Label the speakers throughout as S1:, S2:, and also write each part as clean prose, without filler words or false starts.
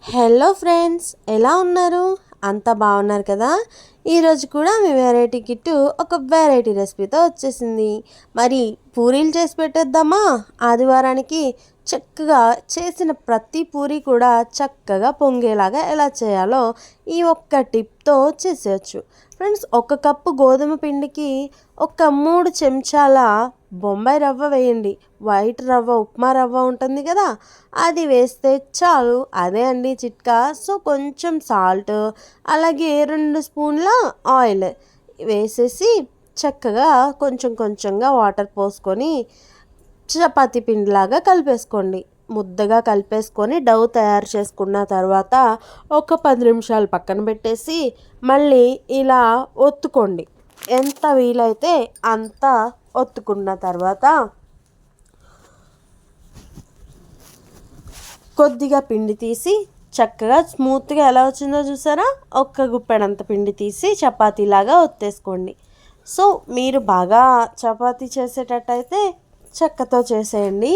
S1: Hello friends, ఎలా ఉన్నారు? అంతా బాగున్నారు కదా? ఈరోజు కూడా మీ వెరైటీ కిట్టు ఒక వెరైటీ రెసిపీతో వచ్చేసింది. మరి పూరీలు చేసి పెట్టేద్దామా? ఆదివారానికి చక్కగా చేసిన ప్రతి పూరి కూడా చక్కగా పొంగేలాగా ఎలా చేయాలో ఈ ఒక్క టిప్తో చేసేయచ్చు. ఫ్రెండ్స్, ఒక కప్పు గోధుమ పిండికి ఒక 3 చెంచాల బొంబాయి రవ్వ వేయండి. వైట్ రవ్వ, ఉప్మా రవ్వ ఉంటుంది కదా, అది వేస్తే చాలు. అదే అండి చిట్కా. సో కొంచెం సాల్ట్, అలాగే 2 స్పూన్ల ఆయిల్ వేసేసి చక్కగా కొంచెం కొంచెంగా వాటర్ పోసుకొని చపాతీ పిండిలాగా కలిపేసుకోండి. ముద్దగా కలిపేసుకొని డవ్ తయారు చేసుకున్న తర్వాత ఒక 10 నిమిషాలు పక్కన పెట్టేసి మళ్ళీ ఇలా ఒత్తుకోండి. ఎంత వీలైతే అంత ఒత్తుకున్న తర్వాత కొద్దిగా పిండి తీసి చక్కగా స్మూత్గా ఎలా వచ్చిందో చూసారా? ఒక్క గుప్పెడంత పిండి తీసి చపాతీలాగా ఒత్తేసుకోండి. సో మీరు బాగా చపాతీ చేసేటట్టయితే చెక్కతో చేసేయండి.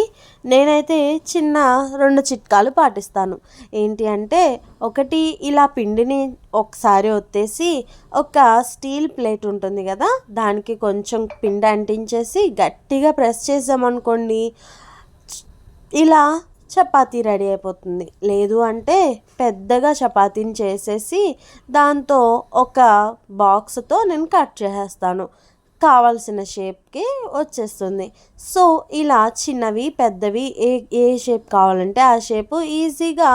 S1: నేనైతే చిన్న 2 చిట్కాలు పాటిస్తాను. ఏంటి అంటే, ఒకటి, ఇలా పిండిని ఒకసారి ఒత్తేసి ఒక స్టీల్ ప్లేట్ ఉంటుంది కదా, దానికి కొంచెం పిండి అంటించేసి గట్టిగా ప్రెస్ చేసామనుకోండి, ఇలా చపాతీ రెడీ అయిపోతుంది. లేదు అంటే పెద్దగా చపాతీని చేసేసి దాంతో ఒక బాక్స్తో నేను కట్ చేసేస్తాను. కావాల్సిన షేప్కి వచ్చేస్తుంది. సో ఇలా చిన్నవి పెద్దవి ఏ షేప్ కావాలంటే ఆ షేపు ఈజీగా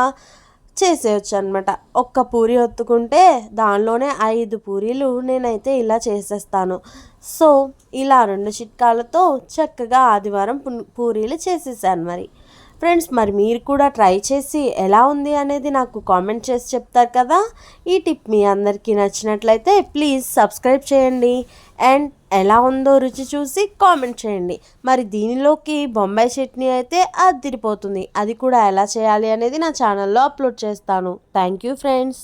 S1: చేసేయచ్చు అనమాట. ఒక్క పూరి ఒత్తుకుంటే దానిలోనే 5 పూరీలు నేనైతే ఇలా చేసేస్తాను. సో ఇలా 2 చిట్కాలతో చక్కగా ఆదివారం పూరీలు చేసేసాను. మరి ఫ్రెండ్స్, మరి మీరు కూడా ట్రై చేసి ఎలా ఉంది అనేది నాకు కామెంట్ చేసి చెప్తారు కదా. ఈ టిప్ మీ అందరికీ నచ్చినట్లయితే ప్లీజ్ సబ్స్క్రైబ్ చేయండి అండ్ ఎలా ఉందో రుచి చూసి కామెంట్ చేయండి. మరి దీనిలోకి బొంబాయి చట్నీ అయితే అదిరిపోతుంది. అది కూడా ఎలా చేయాలి అనేది నా ఛానల్లో అప్లోడ్ చేస్తాను. Thank you friends.